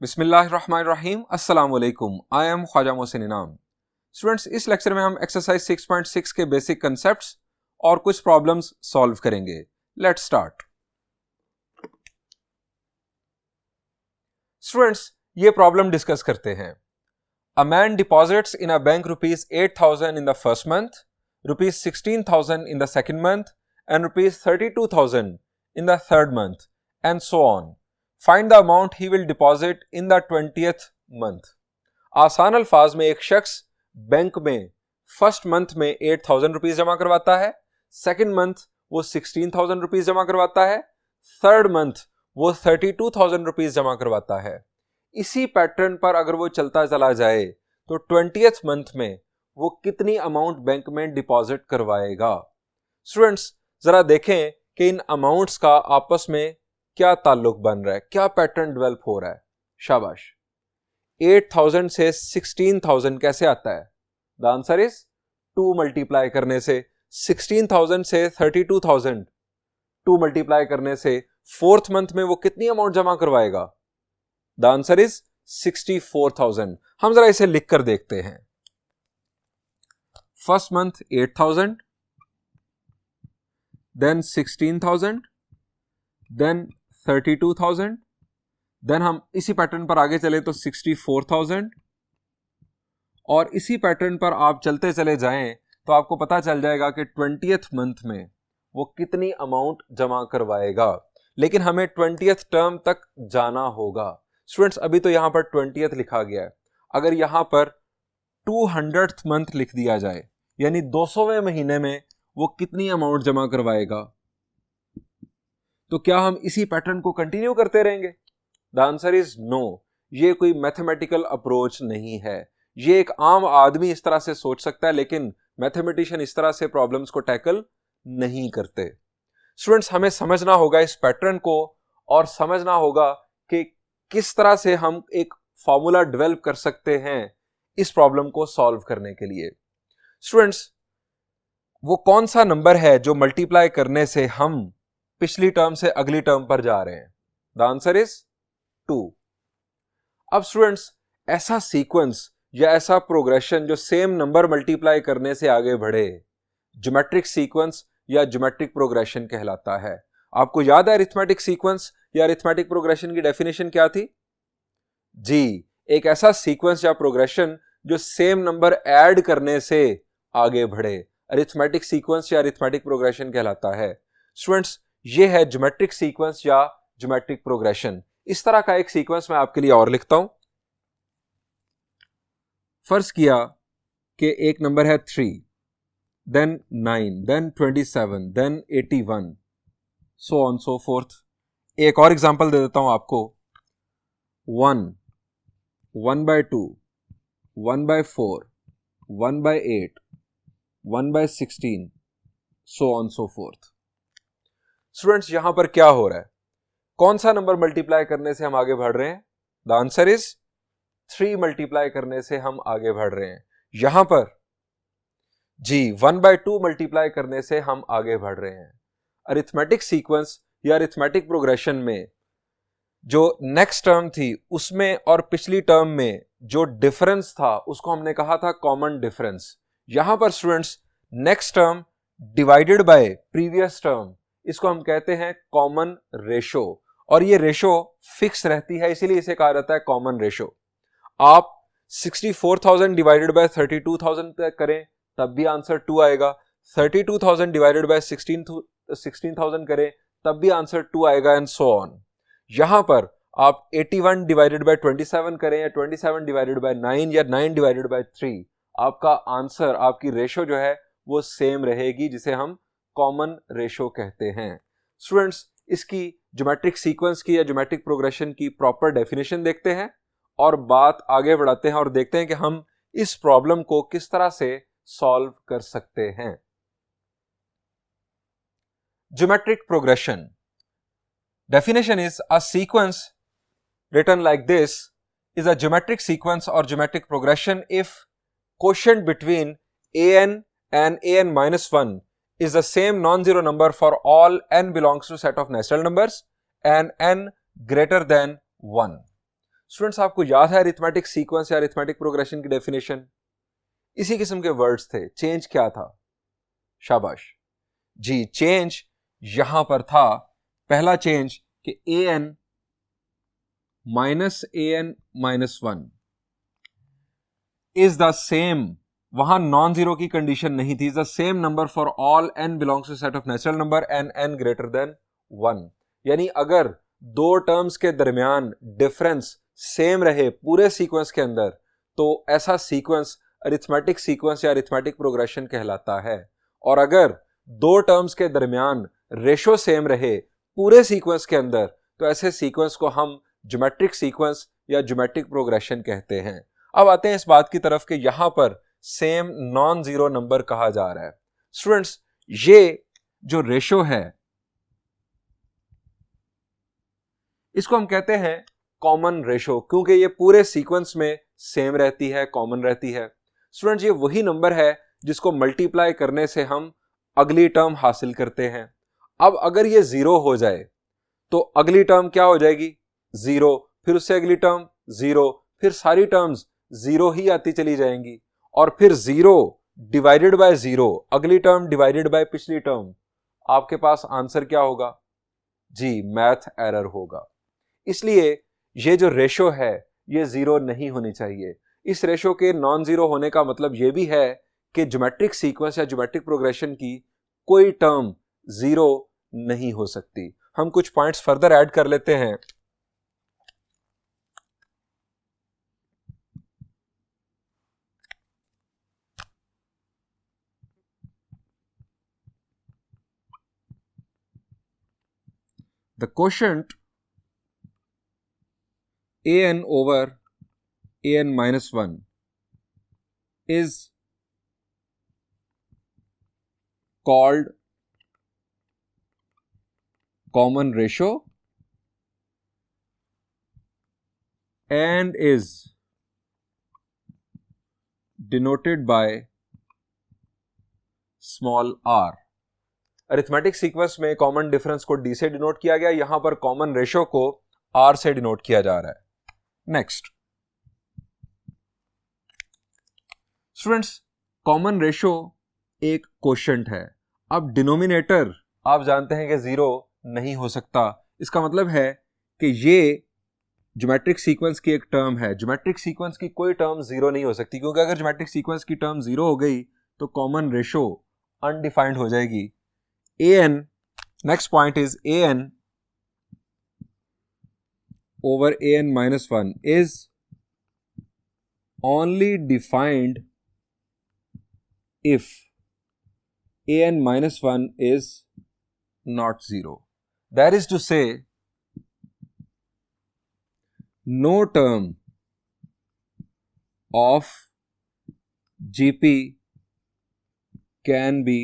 बिस्मिल्लाहिर्रहमानिर्रहीम अस्सलाम वालेकुम। आई एम ख्वाजा मोहसिन इनाम। स्टूडेंट्स, इस लेक्चर में हम एक्सरसाइज 6.6 के बेसिक कंसेप्ट्स और कुछ प्रॉब्लम्स सॉल्व करेंगे। Let's start. स्टूडेंट्स, ये प्रॉब्लम डिस्कस करते हैं। A man deposits in a bank ₹8,000 in the first month, ₹16,000 in the second month and ₹32,000 in the third month and so on. Find the amount he will deposit in the 20th month. आसान अल्फाज में एक शख्स bank में first month में ₹8,000 जमा करवाता है, सेकेंड मंथ वो ₹16,000 जमा करवाता है, थर्ड मंथ वो ₹32,000 जमा करवाता है। इसी पैटर्न पर अगर वो चलता चला जाए तो 20th मंथ में वो कितनी अमाउंट बैंक में डिपॉजिट करवाएगा। स्टूडेंट्स, जरा देखें कि इन अमाउंट्स का आपस में क्या ताल्लुक बन रहा है, क्या पैटर्न डेवलप हो रहा है। शाबाश। 8,000 से 16,000 कैसे आता है? द आंसर इज 2 मल्टीप्लाई करने से। 16,000 से 32,000 2 मल्टीप्लाई करने से फोर्थ मंथ में वो कितनी अमाउंट जमा करवाएगा? The answer is 64,000। हम जरा इसे लिख कर देखते हैं। First month 8,000, then 16,000, then 32,000, then हम इसी पैटर्न पर आगे चले तो 64,000, और इसी पैटर्न पर आप चलते चले जाएं तो आपको पता चल जाएगा कि 20th मंथ में वो कितनी अमाउंट जमा करवाएगा। लेकिन हमें 20th टर्म तक जाना होगा। स्टूडेंट्स, अभी तो यहां पर 20th लिखा गया है। अगर यहां पर 200th मंथ लिख दिया जाए, यानी 200वें महीने में वो कितनी अमाउंट जमा करवाएगा, तो क्या हम इसी पैटर्न को कंटिन्यू करते रहेंगे? The answer is no. ये कोई मैथमेटिकल अप्रोच नहीं है। ये एक आम आदमी इस तरह से सोच सकता है, लेकिन मैथमेटिशियन इस तरह से प्रॉब्लम्स को टैकल नहीं करते। स्टूडेंट्स, हमें समझना होगा इस पैटर्न को और समझना होगा कि किस तरह से हम एक फॉर्मूला डेवलप कर सकते हैं इस प्रॉब्लम को सॉल्व करने के लिए। स्टूडेंट्स, वो कौन सा नंबर है जो मल्टीप्लाई करने से हम पिछली टर्म से अगली टर्म पर जा रहे हैं? The answer is 2। अब स्टूडेंट्स, ऐसा सीक्वेंस या ऐसा प्रोग्रेशन जो सेम नंबर मल्टीप्लाई करने से आगे बढ़े, ज्योमेट्रिक सीक्वेंस या ज्योमेट्रिक प्रोग्रेशन कहलाता है। आपको याद है अरिथमेटिक सीक्वेंस या अरिथमेटिक प्रोग्रेशन की डेफिनेशन क्या थी? जी, एक ऐसा सीक्वेंस या प्रोग्रेशन जो सेम नंबर ऐड करने से आगे बढ़े, अरिथमेटिक सीक्वेंस या अरिथमेटिक प्रोग्रेशन कहलाता है। स्टूडेंट्स, ये है ज्योमेट्रिक सीक्वेंस या ज्योमेट्रिक प्रोग्रेशन। इस तरह का एक सीक्वेंस मैं आपके लिए और लिखता हूं। फर्ज किया कि एक नंबर है 3, then 9, then 27, then 81, so on so forth. एक और एग्जांपल दे देता हूं आपको। 1, 1/2, 1/4, 1/8, 1/16, सो ऑन सो फोर्थ। स्टूडेंट्स, यहां पर क्या हो रहा है? कौन सा नंबर मल्टीप्लाई करने से हम आगे बढ़ रहे हैं? द आंसर इज 3 मल्टीप्लाई करने से हम आगे बढ़ रहे हैं। यहां पर जी 1/2 मल्टीप्लाई करने से हम आगे बढ़ रहे हैं। अरिथमेटिक सीक्वेंस या अरिथमेटिक प्रोग्रेशन में जो नेक्स्ट टर्म थी उसमें और पिछली टर्म में जो डिफरेंस था उसको हमने कहा था कॉमन डिफरेंस। यहां पर students, next term divided by previous term, इसको हम कहते हैं कॉमन रेशो, और ये रेशो फिक्स रहती है, इसीलिए इसे कहा जाता है कॉमन रेशो। आप 64,000 डिवाइडेड बाय 32,000 करें तब भी आंसर 2 आएगा। 32,000 डिवाइडेड बाय 16,000 करें तब भी आंसर 2 आएगा, एंड सो ऑन। यहां पर आप 81 डिवाइडेड बाय 27 करें या 27 डिवाइडेड बाय 9 या 9 डिवाइडेड बाय 3, आपका आंसर, आपकी रेशो जो है वो सेम रहेगी, जिसे हम कॉमन रेशो कहते हैं। स्टूडेंट्स, इसकी ज्योमेट्रिक सीक्वेंस की या ज्योमेट्रिक प्रोग्रेशन की प्रॉपर डेफिनेशन देखते हैं और बात आगे बढ़ाते हैं और देखते हैं कि हम इस प्रॉब्लम को किस तरह से सॉल्व कर सकते हैं। Geometric progression definition is a sequence written like this is a geometric sequence or geometric progression if quotient between an and an minus 1 is the same non-zero number for all n belongs to set of natural numbers and n greater than 1. Students आपको याद है arithmetic sequence या arithmetic progression की definition? इसी किस्म के words थे। Change क्या था? शाबाश जी, चेंज यहां पर था, पहला चेंज कि an minus an minus 1 is the same, वहां नॉन जीरो की कंडीशन नहीं थी, the same number for all n belongs to set of natural number and n greater than 1। यानी अगर दो टर्म्स के दरमियान डिफरेंस सेम रहे पूरे सीक्वेंस के अंदर, तो ऐसा सीक्वेंस अरिथमेटिक सीक्वेंस या अरिथमेटिक प्रोग्रेशन कहलाता है। और अगर दो टर्म्स के दरमियान रेशो सेम रहे पूरे सीक्वेंस के अंदर, तो ऐसे सीक्वेंस को हम ज्योमेट्रिक सीक्वेंस या ज्योमेट्रिक प्रोग्रेशन कहते हैं। अब आते हैं इस बात की तरफ कि यहां पर सेम नॉन जीरो नंबर कहा जा रहा है। स्टूडेंट्स, ये जो रेशो है इसको हम कहते हैं कॉमन रेशो, क्योंकि ये पूरे सीक्वेंस में सेम रहती है, कॉमन रहती है। स्टूडेंट्स, ये वही नंबर है जिसको मल्टीप्लाई करने से हम अगली टर्म हासिल करते हैं। अब अगर ये जीरो हो जाए तो अगली टर्म क्या हो जाएगी? जीरो, फिर उससे अगली टर्म जीरो, फिर सारी टर्म्स जीरो ही आती चली जाएंगी। और फिर जीरो डिवाइडेड बाय जीरो, अगली टर्म डिवाइडेड बाय पिछली टर्म, आपके पास आंसर क्या होगा? जी, मैथ एरर होगा। इसलिए ये जो रेशो है ये जीरो नहीं होनी चाहिए। इस रेशो के नॉन जीरो होने का मतलब ये भी है कि ज्योमेट्रिक सीक्वेंस या ज्योमेट्रिक प्रोग्रेशन की कोई टर्म जीरो नहीं हो सकती। हम कुछ पॉइंट्स फर्दर ऐड कर लेते हैं। The quotient an over an minus 1 is called common ratio and is denoted by small r। Arithmetic sequence में कॉमन डिफरेंस को d से डिनोट किया गया, यहां पर कॉमन रेशो को r से डिनोट किया जा रहा है। नेक्स्ट स्टूडेंट्स, कॉमन रेशो एक क्वोशंट है। अब डिनोमिनेटर आप जानते हैं कि जीरो नहीं हो सकता। इसका मतलब है कि ये ज्योमेट्रिक सीक्वेंस की एक टर्म है। ज्योमेट्रिक सीक्वेंस की कोई टर्म जीरो नहीं हो सकती, क्योंकि अगर ज्योमेट्रिक सीक्वेंस की टर्म जीरो हो गई तो कॉमन रेशो अनडिफाइंड हो जाएगी। an, next point is an over an minus 1 is only defined if an minus 1 is not zero. That is to say, no term of GP can be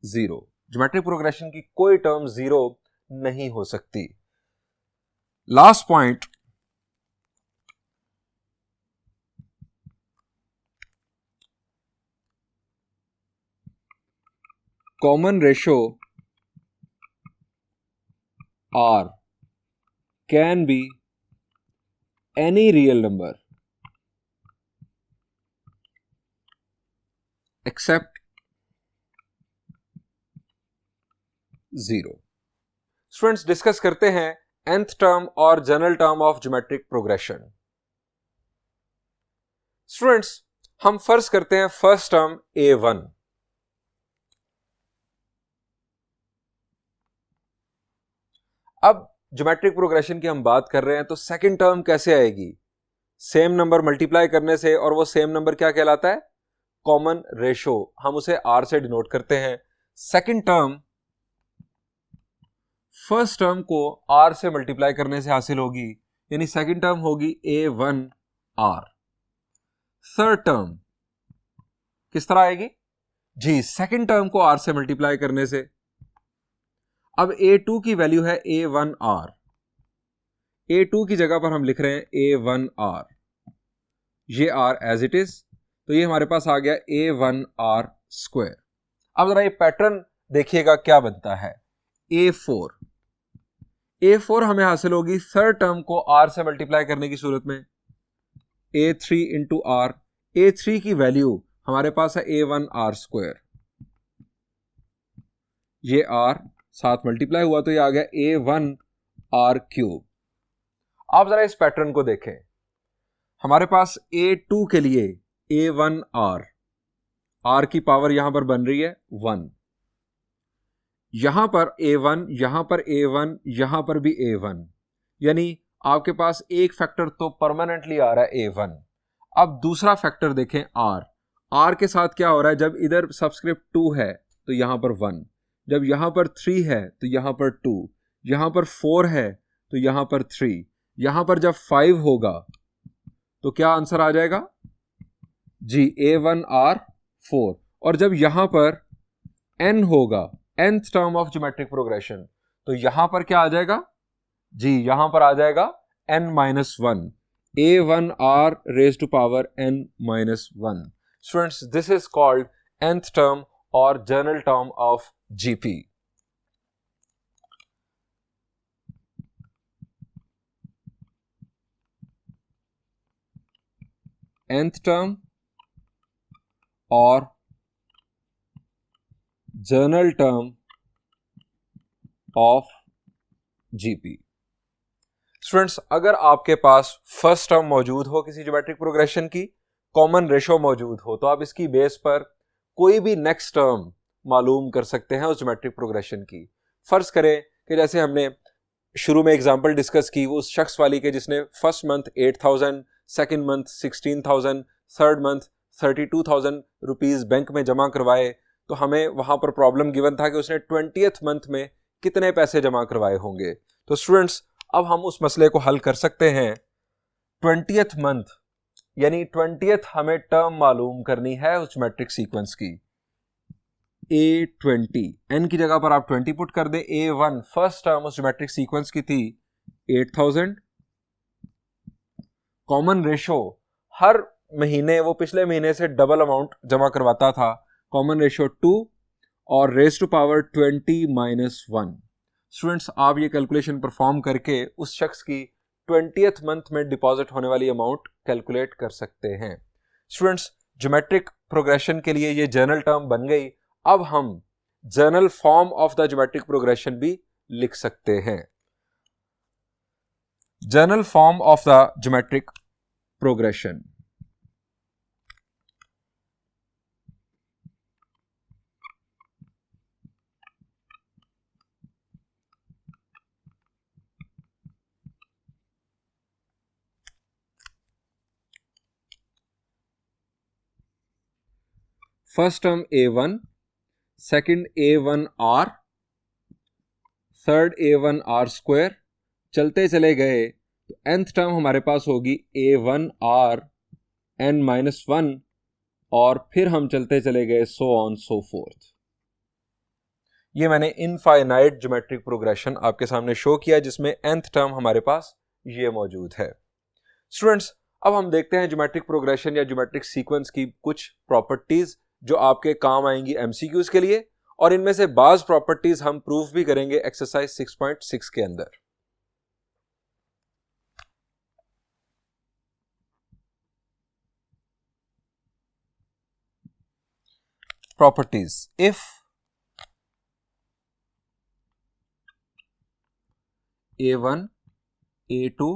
zero. Geometric progression की कोई term zero नहीं हो सकती। Last point, common ratio R can be any real number except zero। Students, discuss करते हैं nth term और general term of geometric progression. Students, हम first करते हैं फर्स्ट टर्म a1। अब ज्योमेट्रिक प्रोग्रेशन की हम बात कर रहे हैं, तो सेकंड टर्म कैसे आएगी? सेम नंबर मल्टीप्लाई करने से, और वो सेम नंबर क्या कहलाता है? Common ratio. हम उसे r से डिनोट करते हैं। सेकंड टर्म फर्स्ट टर्म को r से मल्टीप्लाई करने से हासिल होगी, यानी सेकंड टर्म होगी a1r। थर्ड टर्म किस तरह आएगी? जी, सेकंड टर्म को r से मल्टीप्लाई करने से। अब a2 की वैल्यू है a1r, a2 की जगह पर हम लिख रहे हैं a1r, ये r एज इट इज, तो ये हमारे पास आ गया a1r स्क्वायर। अब जरा ये पैटर्न देखिएगा क्या बनता है। a4 A4 हमें हासिल होगी थर्ड टर्म को R से मल्टीप्लाई करने की सूरत में, A3 इंटू R। A3 की वैल्यू हमारे पास है A1 R स्क्वायर, ये R साथ मल्टीप्लाई हुआ तो ये आ गया A1 R क्यूब। आप जरा इस पैटर्न को देखें, हमारे पास A2 के लिए A1 R की पावर यहां पर बन रही है 1, यहां पर A1, यहां पर A1, यहां पर भी A1, यानी आपके पास एक फैक्टर तो परमानेंटली आ रहा है A1। अब दूसरा फैक्टर देखें R के साथ क्या हो रहा है, जब इधर सबस्क्रिप्ट 2 है तो यहां पर 1, जब यहां पर 3 है तो यहां पर 2, यहां पर 4 है तो यहां पर 3, यहां पर जब 5 होगा तो क्या आंसर आ जाएगा जी, A1 R 4। और जब यहां पर n होगा, nth term of geometric progression, तो यहां पर क्या आ जाएगा जी, यहां पर आ जाएगा n-1, A1 R raised to power n-1। Students, this is called nth term और general term of GP। nth term और general term of GP। Students, अगर आपके पास फर्स्ट टर्म मौजूद हो किसी ज्योमेट्रिक प्रोग्रेशन की, कॉमन रेशो मौजूद हो, तो आप इसकी बेस पर कोई भी नेक्स्ट टर्म मालूम कर सकते हैं उस ज्योमेट्रिक प्रोग्रेशन की। फर्ज करें कि जैसे हमने शुरू में एग्जांपल डिस्कस की वो उस शख्स वाली के जिसने first month 8,000, second month 16,000, third month 32,000 rupees bank में जमा करवाए, तो हमें वहां पर प्रॉब्लम गिवन था कि उसने 20th मंथ में कितने पैसे जमा करवाए होंगे। तो स्टूडेंट्स, अब हम उस मसले को हल कर सकते हैं। 20th मंथ यानी 20th हमें टर्म मालूम करनी है उस ज्योमेट्रिक सीक्वेंस की, A20, n की जगह पर आप 20 पुट कर दे। A1 फर्स्ट टर्म उस ज्योमेट्रिक सीक्वेंस की थी 8,000। कॉमन रेशो हर महीने वो पिछले महीने से डबल अमाउंट जमा करवाता था, कॉमन रेशो 2 और रेज टू पावर 20-1। स्टूडेंट्स, आप ये कैलकुलेशन परफॉर्म करके उस शख्स की 20th मंथ में डिपॉजिट होने वाली अमाउंट कैलकुलेट कर सकते हैं। स्टूडेंट्स, ज्योमेट्रिक प्रोग्रेशन के लिए ये जनरल टर्म बन गई। अब हम general form of the geometric progression भी लिख सकते हैं। General form of the geometric progression, first term A1, second A1 R, third A1 R square, चलते चले गए तो nth टर्म हमारे पास होगी A1 R n-1, और फिर हम चलते चले गए सो ऑन सो फोर्थ। ये मैंने इनफाइनाइट ज्योमेट्रिक प्रोग्रेशन आपके सामने शो किया जिसमें nth टर्म हमारे पास ये मौजूद है। स्टूडेंट्स, अब हम देखते हैं ज्योमेट्रिक प्रोग्रेशन या ज्योमेट्रिक सीक्वेंस की कुछ प्रॉपर्टीज जो आपके काम आएंगी MCQs के लिए, और इनमें से बाज प्रॉपर्टीज हम प्रूफ भी करेंगे एक्सरसाइज 6.6 के अंदर। Properties, if A1, A2,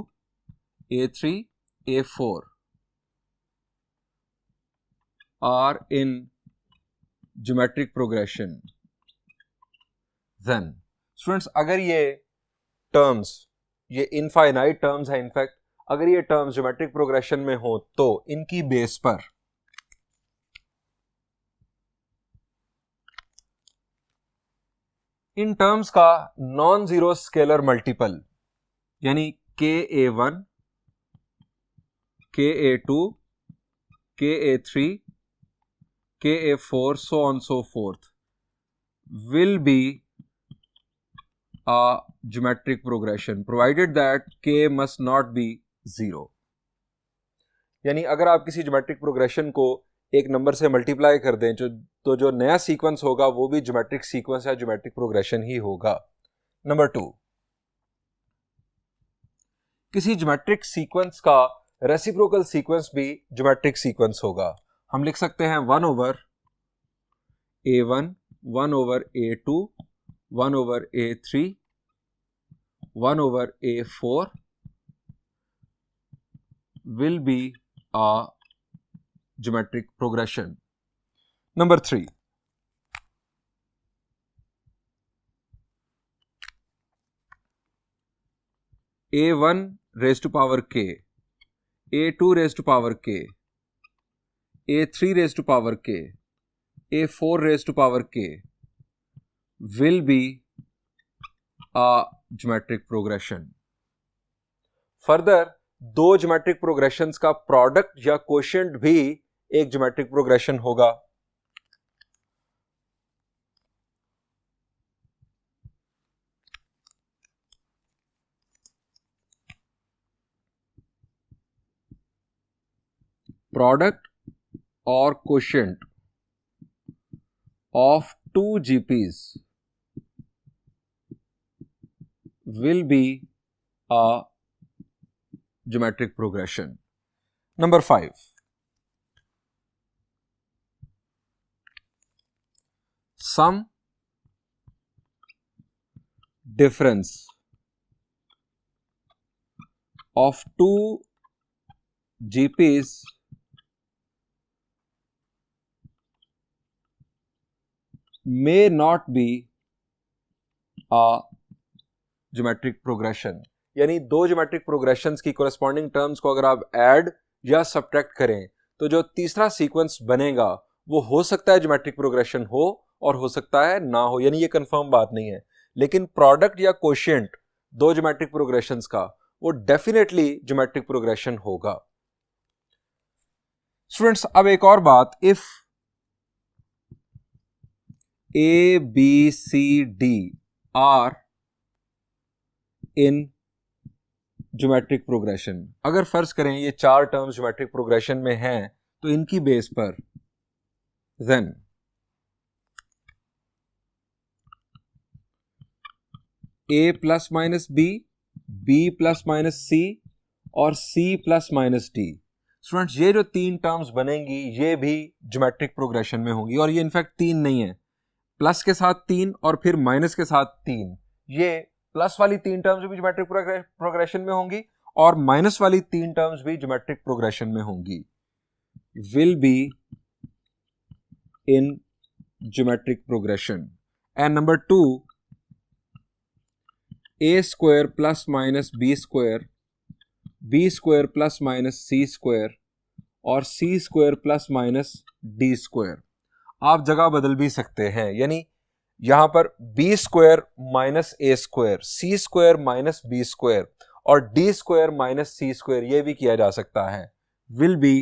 A3, A4 are in geometric progression, then students, अगर ये टर्म्स, ये इनफाइनाइट टर्म्स है, इनफैक्ट अगर ये टर्म्स ज्योमेट्रिक प्रोग्रेशन में हो तो इनकी बेस पर इन टर्म्स का नॉन जीरो स्केलर मल्टीपल यानी KA1, KA2, KA3, KA4 so on so forth will be a geometric progression provided that K must not be 0। यानी अगर आप किसी ज्योमेट्रिक प्रोग्रेशन को एक नंबर से मल्टीप्लाई कर दें तो जो नया सीक्वेंस होगा वो भी ज्योमेट्रिक सीक्वेंस या ज्योमेट्रिक प्रोग्रेशन ही होगा। नंबर 2, किसी ज्योमेट्रिक सीक्वेंस का रेसिप्रोकल सीक्वेंस भी ज्योमेट्रिक सीक्वेंस होगा। हम लिख सकते हैं 1 over A1, 1 over A2, 1 over A3, 1 over A4 will be a geometric progression. Number 3. A1 raised to power k, A2 raised to power k, A3 raised to power k, A4 raised to power k will be a geometric progression. Further, दो geometric progressions का product या quotient भी एक geometric progression होगा। Product और quotient of two GPs will be a geometric progression. Number 5. Some difference of two GPs may not be a geometric progression. यानी दो geometric progressions की कोरेस्पॉन्डिंग टर्म्स को अगर आप ऐड या सब्ट्रैक्ट करें तो जो तीसरा सीक्वेंस बनेगा वो हो सकता है ज्योमेट्रिक प्रोग्रेशन हो और हो सकता है ना हो, यानी ये कंफर्म बात नहीं है। लेकिन प्रोडक्ट या कोशिएंट दो ज्योमेट्रिक प्रोग्रेशंस का वो डेफिनेटली ज्योमेट्रिक प्रोग्रेशन होगा। स्टूडेंट्स, अब एक और बात, if A, B, C, D are in geometric progression, अगर फर्ज करें ये चार टर्म्स ज्योमेट्रिक प्रोग्रेशन में हैं तो इनकी बेस पर then A plus minus B, B plus minus C और C plus minus D। Students, ये जो तीन टर्म्स बनेंगी ये भी ज्योमेट्रिक प्रोग्रेशन में होंगी, और ये इनफैक्ट तीन नहीं है, प्लस के साथ तीन और फिर माइनस के साथ तीन। ये प्लस वाली तीन टर्म्स भी ज्योमेट्रिक प्रोग्रेशन में होंगी और माइनस वाली तीन टर्म्स भी ज्योमेट्रिक प्रोग्रेशन में होंगी। Will be in geometric progression. And number 2, A square plus minus B square, B square plus minus C square और C square plus minus D square. आप जगह बदल भी सकते हैं, यानी यहां पर B square minus A square, C square minus B square और D square minus C square, यह भी किया जा सकता है। Will be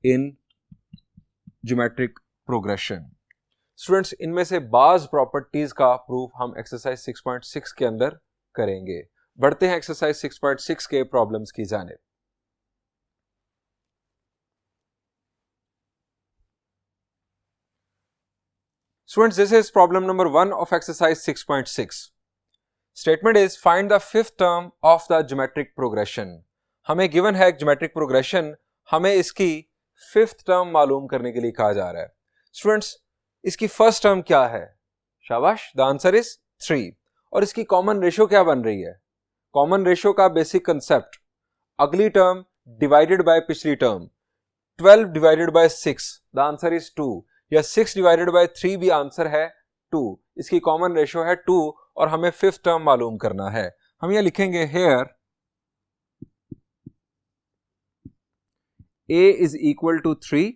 in geometric progression. Students, इनमें से बाज प्रॉपर्टीज का प्रूफ हम एक्सरसाइज 6.6 के अंदर करेंगे। बढ़ते हैं एक्सरसाइज 6.6 के प्रॉब्लम्स की जानिब। Students, this is problem number 1 of exercise 6.6. Statement is find the fifth term of the geometric progression. हमें given है geometric progression, हमें इसकी fifth term मालूम करने के लिए कहा जा रहा है। Students, इसकी first term क्या है? शाबाश, the answer is 3. और इसकी common ratio क्या बन रही है? Common ratio का basic concept, अगली term divided by पिछली term, 12 divided by 6, the answer is 2. या 6 डिवाइडेड बाय 3 भी आंसर है 2। इसकी कॉमन रेशियो है 2 और हमें फिफ्थ टर्म मालूम करना है। हम यह लिखेंगे here A is equal to 3।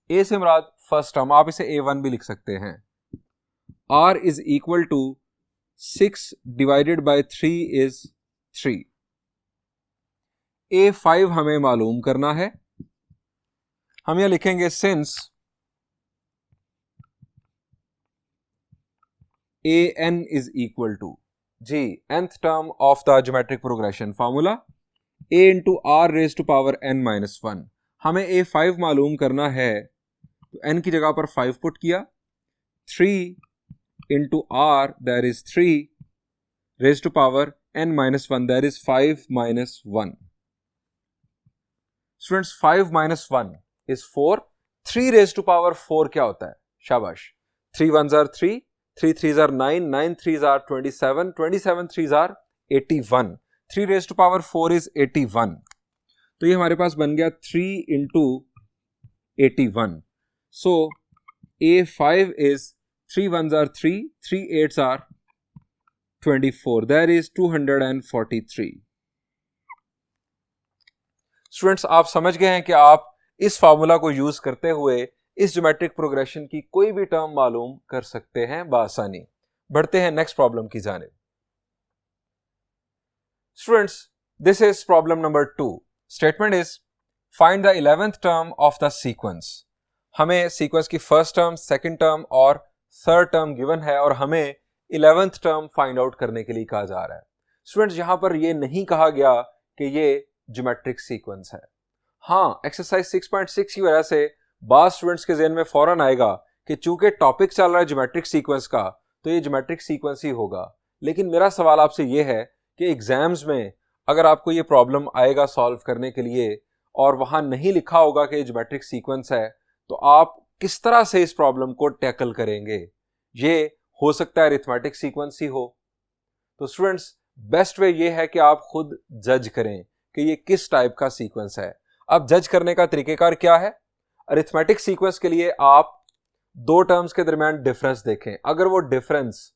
A से मुराद फर्स्ट टर्म, आप इसे A1 भी लिख सकते हैं। R is equal to 6 divided by 3 is 3। A5 हमें मालूम करना है। हम यह लिखेंगे since an is equal to जी nth term of the geometric progression formula a into r raised to power n minus 1। हमें a5 मालूम करना है तो n की जगह पर 5 पुट किया, 3 into r that is 3 raised to power n minus 1, that is 5 minus 1. Students, 5 minus 1 is 4. 3 raised to power 4 क्या होता है? शाबाश. 3 ones are 3, 3 threes are 9, 9 threes are 27, 27 threes are 81. 3 raised to power 4 is 81. तो ये हमारे पास बन गया 3 into 81. So A5 is 3 ones are 3, 3 8s are 24. That is 243. Students, आप समझ गए हैं कि आप इस फार्मूला को यूज करते हुए इस ज्योमेट्रिक प्रोग्रेशन की कोई भी टर्म मालूम कर सकते हैं बआसानी. बढ़ते हैं नेक्स्ट प्रॉब्लम की जानिब. Students, this is problem number 2. Statement is find the 11th term of the sequence. हमें सीक्वेंस की फर्स्ट टर्म, सेकंड टर्म और थर्ड टर्म गिवन है और हमें 11th टर्म फाइंड आउट करने के लिए कहा जा रहा है. स्टूडेंट्स, यहां पर यह नहीं कहा गया कि ये ज्योमेट्रिक सीक्वेंस है. हाँ, एक्सरसाइज 6.6 की वजह से बाद स्टूडेंट्स के ज़हन में फौरन आएगा कि चूंकि टॉपिक चल रहा है ज्योमेट्रिक सीक्वेंस का तो ये ज्योमेट्रिक सीक्वेंस ही होगा. लेकिन मेरा सवाल आपसे ये है कि एग्जाम्स में अगर आपको ये प्रॉब्लम आएगा सॉल्व करने के लिए और वहां नहीं लिखा होगा कि ज्योमेट्रिक सीक्वेंस है, तो आप किस तरह से इस प्रॉब्लम को टैकल करेंगे? ये हो सकता है अरिथमेटिक सीक्वेंस ही हो. तो स्टूडेंट्स, बेस्ट वे ये है कि आप खुद जज करें कि ये किस टाइप का सीक्वेंस है. अब जज करने का तरीकेकार क्या है? अरिथमेटिक सीक्वेंस के लिए आप दो टर्म्स के दरमियान डिफरेंस देखें. अगर वो डिफरेंस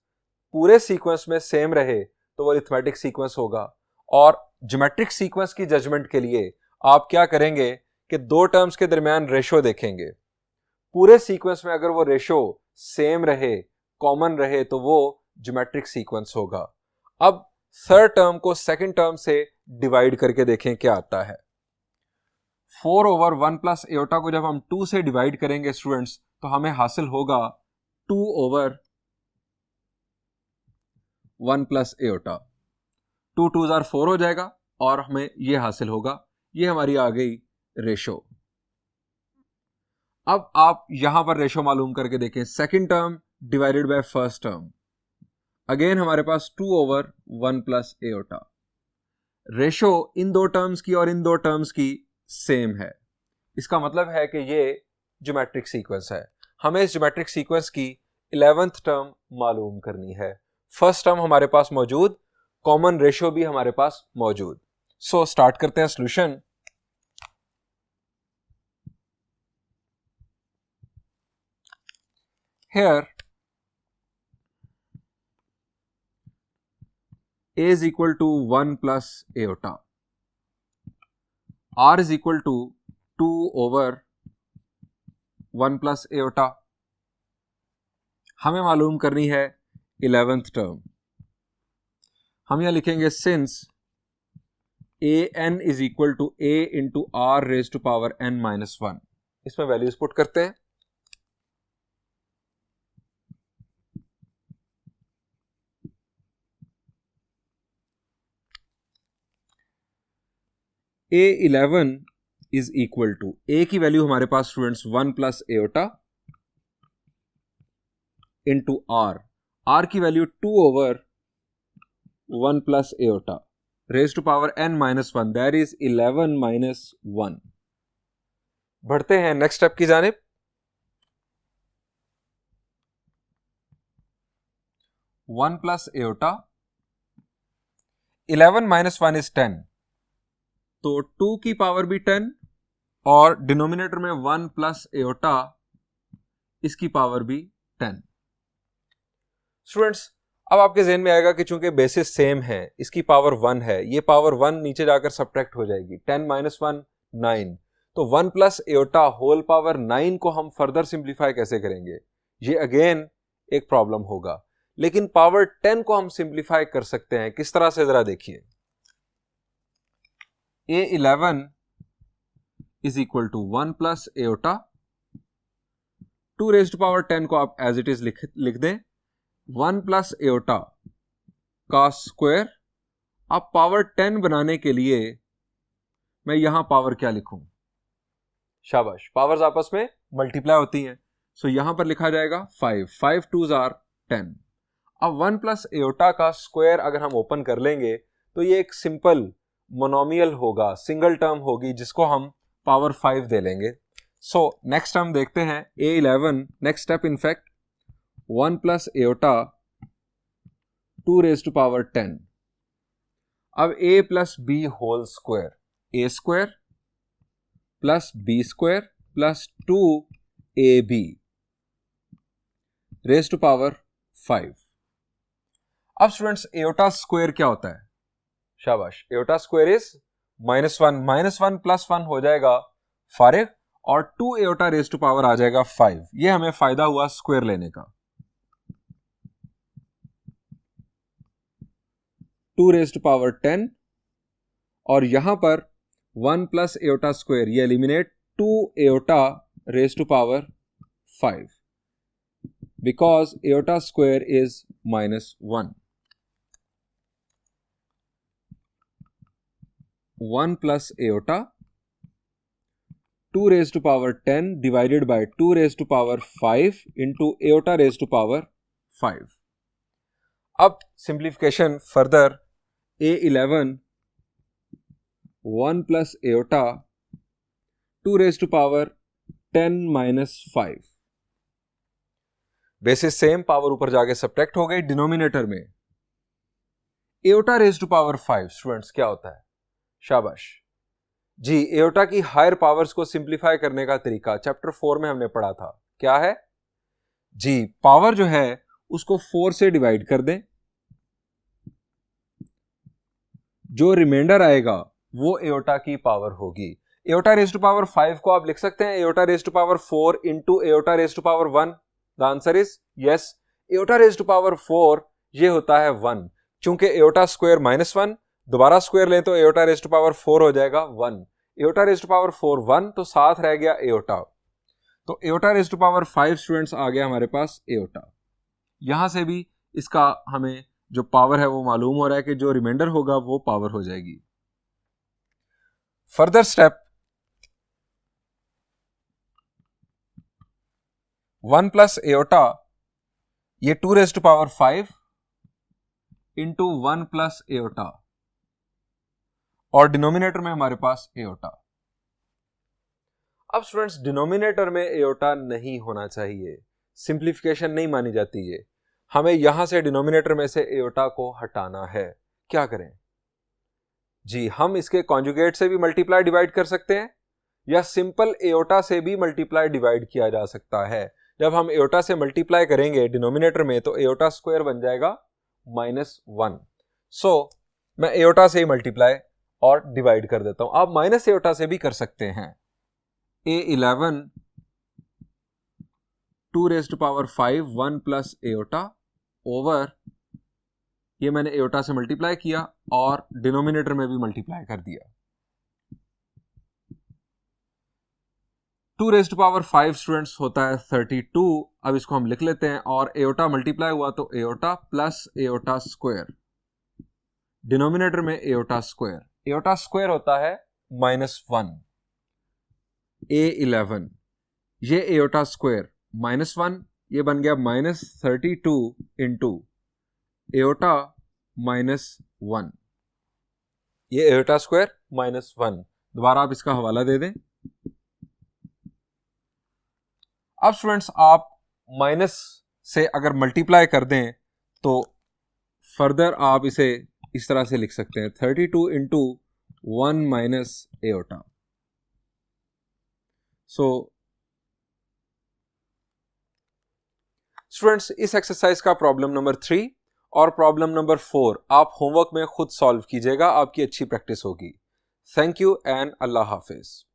पूरे सीक्वेंस में सेम रहे तो वो अरिथमेटिक सीक्वेंस होगा. और ज्योमेट्रिक सीक्वेंस की जजमेंट के लिए आप क्या करेंगे कि दो टर्म्स के दरमियान रेशो देखेंगे. पूरे सीक्वेंस में अगर वो रेशो सेम रहे, कॉमन रहे, तो वो ज्योमेट्रिक सीक्वेंस होगा. अब थर्ड टर्म को सेकंड टर्म से डिवाइड करके देखें क्या आता है. 4 over 1 plus एओटा को जब हम 2 से डिवाइड करेंगे स्टूडेंट्स तो हमें हासिल होगा 2 over 1 plus aorta. 2 2s are 4 हो जाएगा और हमें ये हासिल होगा. ये हमारी आ गई रेशो. अब आप यहां पर रेशो मालूम करके देखें. Second term divided by first term, again हमारे पास 2 over 1 plus एओटा. रेशो इन दो टर्म्स की और इन दो टर्म्स की सेम है. इसका मतलब है कि ये ज्योमेट्रिक सीक्वेंस है. हमें इस ज्योमेट्रिक सीक्वेंस की 11th टर्म मालूम करनी है. फर्स्ट टर्म हमारे पास मौजूद, कॉमन रेशो भी हमारे पास मौजूद. सो स्टार्ट करते हैं solution. Here A is equal to 1 plus aorta. R is equal to 2 over 1 plus aorta. हमें मालूम करनी है 11th टर्म. हम यहां लिखेंगे since an is equal to a into r raised to power n minus 1. इसमें वैल्यूज पुट करते हैं. A11 is equal to A की वैल्यू हमारे पास students 1 plus iota into R. R की value 2 over 1 plus iota raised to power n minus 1. That is 11 minus 1. बढ़ते हैं next step की जानिब. One plus aorta, 11 minus 1 is 10. तो 2 की पावर भी 10 और डिनोमिनेटर में 1 प्लस एओटा, इसकी पावर भी 10. स्टूडेंट्स, अब आपके ज़हन में आएगा कि चूंकि बेसिस सेम है, इसकी पावर 1 है, ये पावर 1 नीचे जाकर सब्ट्रैक्ट हो जाएगी. 10 minus 1 9. तो 1 प्लस एओटा होल पावर 9 को हम फर्दर सिंप्लीफाई कैसे करेंगे? ये अगेन एक प्रॉब्लम होगा. लेकिन पावर 10 को हम सिंप्लीफाई कर सकते हैं. किस तरह से जरा देखिए. A11 is equal to 1 plus aorta. 2 raised to power 10 को आप एज इट इज लिख दें. 1 plus एओटा का स्क्वायर. अब पावर 10 बनाने के लिए मैं यहां पावर क्या लिखूं? शाबाश, पावर्स आपस में मल्टीप्लाई होती हैं. सो यहां पर लिखा जाएगा 5. 5 2s are 10. अब 1 plus एओटा का स्क्वायर अगर हम ओपन कर लेंगे तो ये एक सिंपल मोनोमियल होगा, सिंगल टर्म होगी, जिसको हम पावर 5 दे लेंगे। सो नेक्स्ट हम देखते हैं A11, नेक्स्ट स्टेप इनफैक्ट 1 plus iota 2 raise to power 10। अब a plus b whole square, a square plus b square plus 2ab raise to power 5। अब स्टूडेंट्स एयोटा स्क्वायर क्या होता है? शाबाश, एयोटा स्क्वायर इज -1, -1 प्लस 1 हो जाएगा फारिग, और 2 एयोटा रेज टू पावर आ जाएगा 5। ये हमें फायदा हुआ स्क्वायर लेने का। 2 रेज टू पावर 10, और यहां पर 1 प्लस एयोटा स्क्वायर, ये eliminate 2 iota raise to power 5 because iota square is -1। 1 plus iota 2 raise to power 10 divided by 2 raise to power 5 into iota raise to power 5। अब simplification further, A11 1 plus iota 2 raise to power 10 minus 5। Basis same, power ऊपर जाके subtract हो गई denominator में। Iota raise to power 5 students क्या होता है? शाबाश जी, एयोटा की हायर पावर्स को सिंप्लीफाई करने का तरीका चैप्टर 4 में हमने पढ़ा था। क्या है जी? पावर जो है उसको 4 से डिवाइड कर दें, जो रिमाइंडर आएगा वो एयोटा की पावर होगी। एयोटा रेज टू पावर 5 को आप लिख सकते हैं iota raise to power 4 into iota raise to power 1। The answer is yes. Iota raise to power 4 ये होता है 1, चूंकि एयोटा स्क्वायर -1, दोबारा स्क्वायर लें तो एयोटा रेज टू पावर 4 हो जाएगा 1। एयोटा रेज टू पावर 4 1, तो साथ रह गया एयोटा। तो iota raise to power 5 students आ गया हमारे पास एयोटा। यहां से भी इसका हमें जो पावर है वो मालूम हो रहा है कि जो रिमाइंडर होगा वो पावर हो जाएगी। फर्दर स्टेप 1 प्लस एयोटा, ये 2 raise to power 5 into 1 plus iota, और डिनोमिनेटर में हमारे पास एयोटा। अब स्टूडेंट्स डिनोमिनेटर में एयोटा नहीं होना चाहिए, सिंप्लीफिकेशन नहीं मानी जाती है। हमें यहां से डिनोमिनेटर में से एयोटा को हटाना है। क्या करें जी? हम इसके कॉन्जुगेट से भी मल्टीप्लाई डिवाइड कर सकते हैं, या सिंपल एयोटा से भी मल्टीप्लाई डिवाइड किया जा सकता है। जब हम एयोटा से मल्टीप्लाई करेंगे डिनोमिनेटर में तो एयोटा स्क्वायर बन जाएगा -1। सो मैं एयोटा से ही मल्टीप्लाई और डिवाइड कर देता हूं। आप माइनस एयोटा से भी कर सकते हैं। A11 2 raise to power 5 1 plus iota over, ये मैंने एयोटा से मल्टीप्लाई किया और डिनोमिनेटर में भी मल्टीप्लाई कर दिया। 2 रेज टू पावर 5 स्टूडेंट्स होता है 32। अब इसको हम लिख लेते हैं, और एयोटा मल्टीप्लाई हुआ तो aorta plus iota square, denominator में एयोटा स्क्वायर। एयोटा स्क्वायर होता है -1। A11 ये एयोटा स्क्वायर -1, ये बन गया -32 इंटू एयोटा -1, ये एयोटा स्क्वायर -1। दोबारा आप इसका हवाला दे दें। अब स्टूडेंट्स आप माइनस से अगर मल्टीप्लाई कर दें तो फर्दर आप इसे इस तरह से लिख सकते हैं 32 into 1 minus aorta. So students इस एक्सरसाइज का प्रॉब्लम नंबर 3 और प्रॉब्लम नंबर 4 आप होमवर्क में खुद सॉल्व कीजिएगा, आपकी अच्छी प्रैक्टिस होगी। Thank you and Allah Hafiz.